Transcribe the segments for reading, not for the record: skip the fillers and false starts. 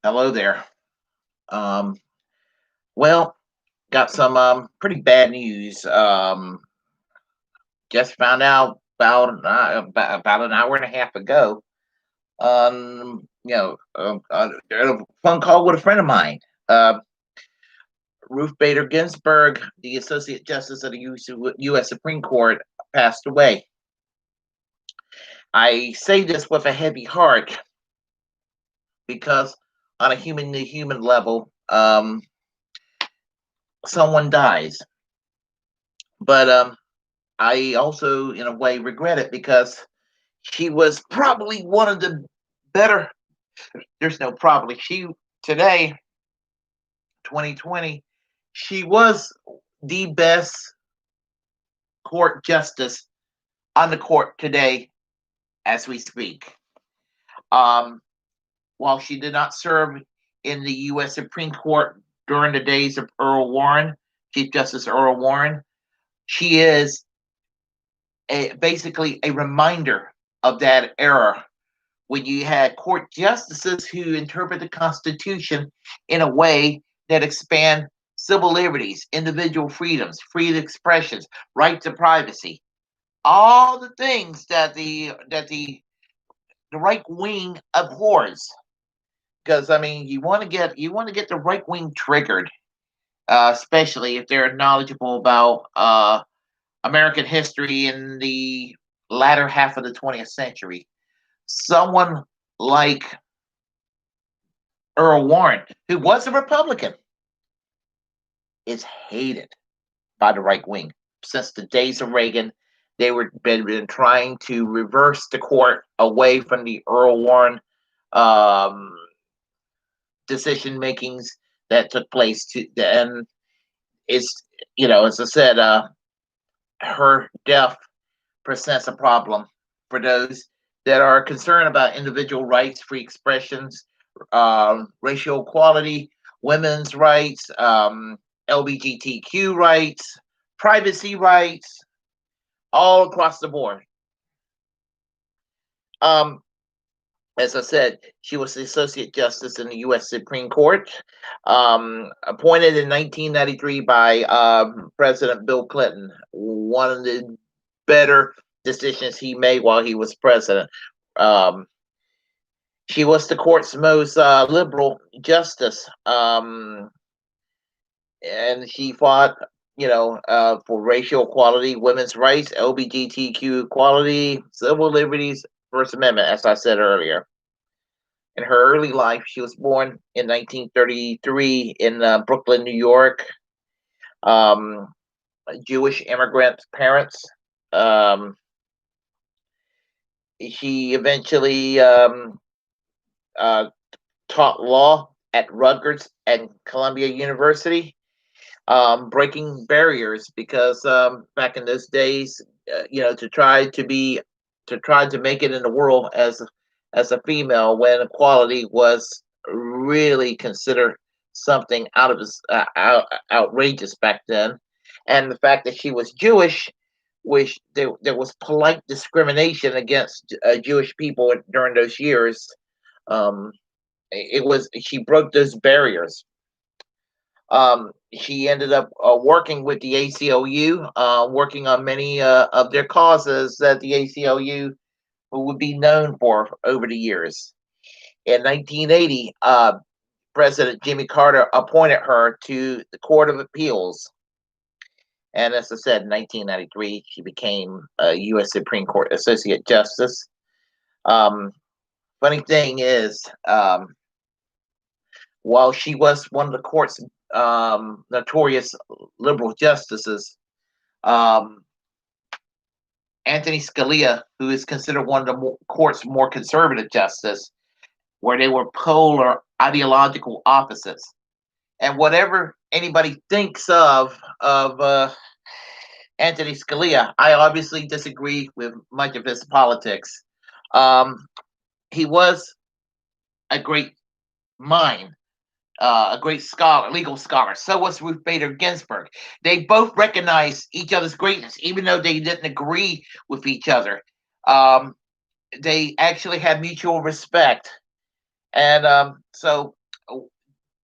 Hello there. Um, well, got some pretty bad news. Just found out about an hour and a half ago. A phone call with a friend of mine, Ruth Bader Ginsburg, the Associate Justice of the U.S. Supreme Court, passed away. I say this with a heavy heart because, on a human-to-human level, someone dies, but I also, in a way, regret it because she was probably one of the better. There's no probably. She today, 2020, she was the best court justice on the court today as we speak. Um, while she did not serve in the U.S. Supreme Court during the days of Earl Warren, Chief Justice Earl Warren, she is basically a reminder of that era when you had court justices who interpret the Constitution in a way that expand civil liberties, individual freedoms, free expressions, right to privacy, all the things that the right wing abhors. Because I mean, you want to get the right wing triggered, especially if they're knowledgeable about American history in the latter half of the 20th century. Someone like Earl Warren, who was a Republican, is hated by the right wing. Since the days of Reagan, they were been trying to reverse the court away from the Earl Warren um, decision makings that took place. And it's, as I said, her death presents a problem for those that are concerned about individual rights, free expressions, racial equality, women's rights, LGBTQ rights, privacy rights, all across the board. Um, as I said, she was the Associate Justice in the U.S. Supreme Court, appointed in 1993 by President Bill Clinton. One of the better decisions he made while he was president. Um, she was the court's most liberal justice, and she fought, for racial equality, women's rights, LGBTQ equality, civil liberties, First Amendment, as I said earlier. In her early life, she was born in 1933 in Brooklyn, New York. Um, Jewish immigrant parents. Um, she eventually uh, taught law at Rutgers and Columbia University, breaking barriers because back in those days, to try to make it in the world as a female when equality was really considered something outrageous back then, and the fact that she was Jewish, which there was polite discrimination against Jewish people during those years. Um, it was She broke those barriers. She ended up working with the ACLU, working on many of their causes that the ACLU would be known for over the years. In 1980, President Jimmy Carter appointed her to the Court of Appeals. And as I said, in 1993, she became a U.S. Supreme Court Associate Justice. Um, Funny thing is, while she was one of the court's notorious liberal justices, um, Anthony Scalia, who is considered one of the court's more conservative justices, where they were polar ideological opposites. And whatever anybody thinks of Anthony Scalia, I obviously disagree with much of his politics. Um, he was a great mind, a great scholar, legal scholar. So was Ruth Bader Ginsburg. They both recognized each other's greatness, even though they didn't agree with each other. Um, they actually had mutual respect, and so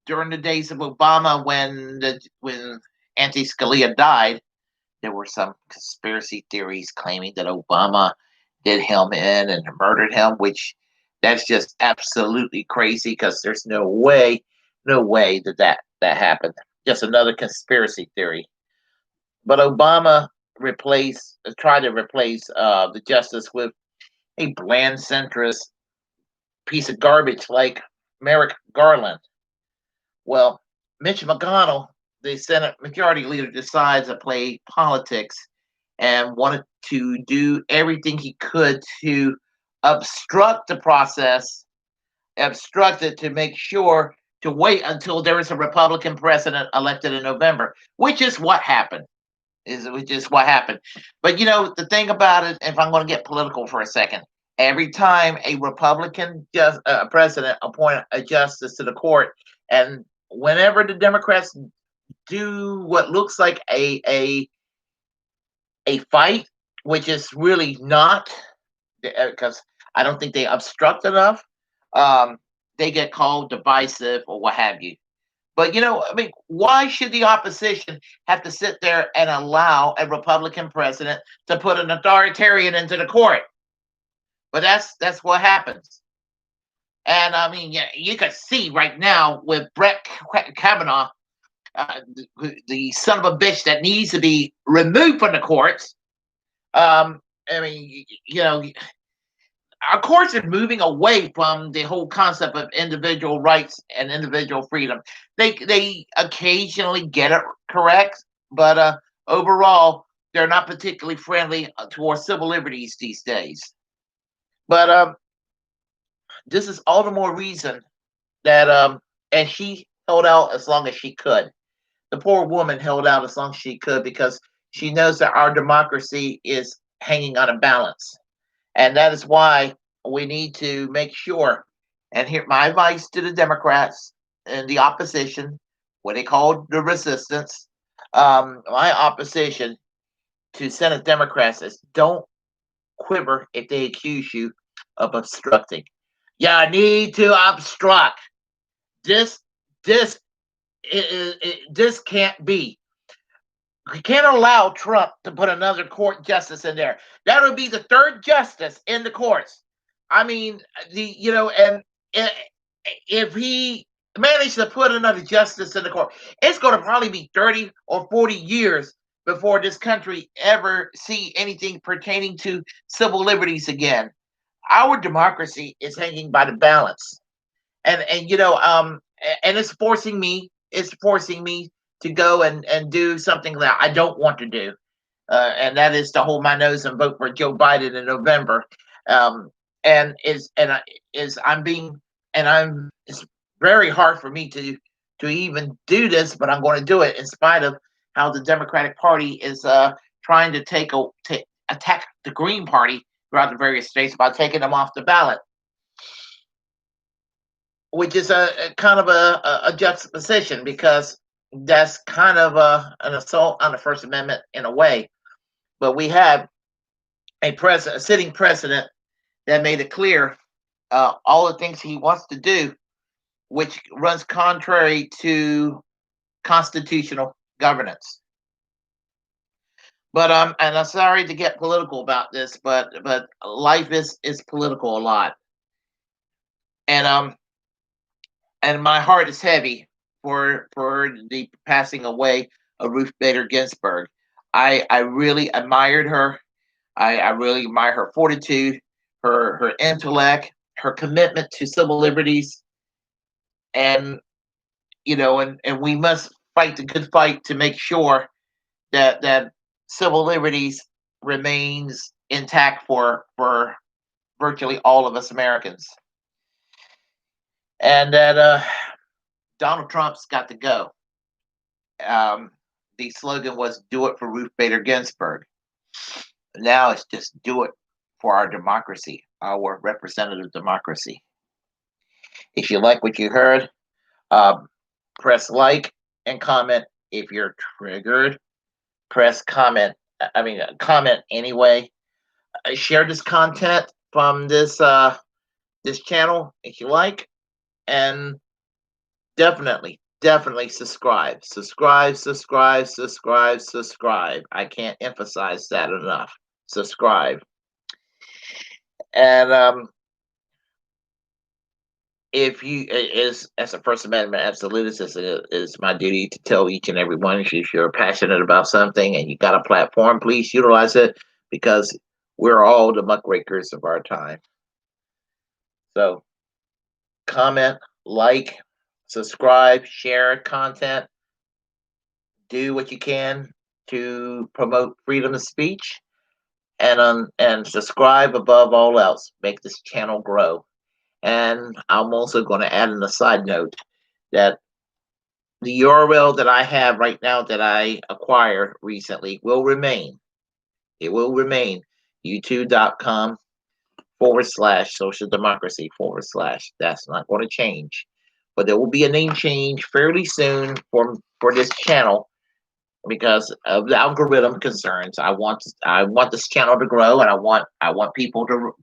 during the days of Obama, when Anthony Scalia died, there were some conspiracy theories claiming that Obama did him in and murdered him, which that's just absolutely crazy because there's no way that happened. Just another conspiracy theory. But Obama tried to replace the justice with a bland centrist piece of garbage like Merrick Garland. Well, Mitch McConnell, the Senate Majority Leader, decides to play politics and wanted to do everything he could to obstruct the process, obstruct it to make sure to wait until there is a Republican president elected in November, which is what happened. Which is what happened. But the thing about it, if I'm going to get political for a second, every time a Republican president appoint a justice to the court, and whenever the Democrats do what looks like a fight, which is really not, because I don't think they obstruct enough, they get called divisive or what have you. But I mean, why should the opposition have to sit there and allow a Republican president to put an authoritarian into the court? But that's what happens. And I mean, yeah, you can see right now with Brett Kavanaugh, the son of a bitch that needs to be removed from the courts. I mean, our courts are moving away from the whole concept of individual rights and individual freedom. They occasionally get it correct, but overall, they're not particularly friendly towards civil liberties these days. But this is all the more reason that and she held out as long as she could. The poor woman held out as long as she could because she knows that our democracy is hanging on a balance. And that is why we need to make sure, and here my advice to the Democrats and the opposition, what they call the resistance, my opposition to Senate Democrats is don't quiver if they accuse you of obstructing. You need to obstruct. This this this can't be. We can't allow Trump to put another court justice in there. That would be the third justice in the courts. I mean, and if he managed to put another justice in the court, it's going to probably be 30 or 40 years before this country ever see anything pertaining to civil liberties again. Our democracy is hanging by the balance, and and it's forcing me. It's forcing me to go and do something that I don't want to do, and that is to hold my nose and vote for Joe Biden in November. And I'm being and I'm it's very hard for me to even do this, but I'm going to do it in spite of how the Democratic Party is trying to attack the Green Party throughout the various states by taking them off the ballot, which is a kind of a juxtaposition because that's kind of an assault on the First Amendment in a way. But we have a sitting president that made it clear all the things he wants to do, which runs contrary to constitutional governance. But and I'm sorry to get political about this, but life is political a lot, and my heart is heavy for the passing away of Ruth Bader Ginsburg. I really admired her. I really admire her fortitude, her intellect, her commitment to civil liberties, and and we must fight the good fight to make sure that civil liberties remains intact for virtually all of us Americans, and that Donald Trump's got to go. The slogan was "Do it for Ruth Bader Ginsburg." Now it's just do it for our democracy, our representative democracy. If you like what you heard, press like and comment. If you're triggered, press comment. Comment anyway. Share this content from this channel if you like, and definitely definitely subscribe. Subscribe, subscribe, subscribe, subscribe. I can't emphasize that enough. Subscribe. And if you is as a First Amendment absolutist, it is my duty to tell each and every one if you're passionate about something and you got a platform, please utilize it because we're all the muckrakers of our time. So comment, like, subscribe, share content, do what you can to promote freedom of speech, and subscribe above all else. Make this channel grow. And I'm also going to add in a side note that the URL that I have right now that I acquired recently will remain. It will remain youtube.com/social democracy /. That's not going to change. But there will be a name change fairly soon for this channel because of the algorithm concerns. I want this channel to grow, and I want people to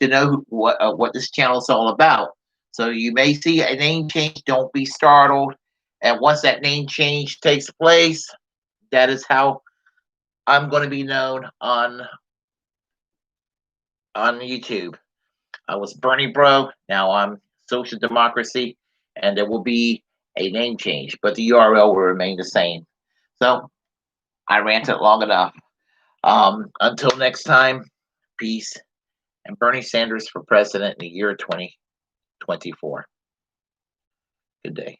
know what this channel is all about. So you may see a name change. Don't be startled. And once that name change takes place, that is how I'm going to be known on YouTube. I was Bernie Bro. Now I'm Social Democracy, and there will be a name change, but the URL will remain the same. So I ranted long enough. Until next time, peace. And Bernie Sanders for president in the year 2024. Good day.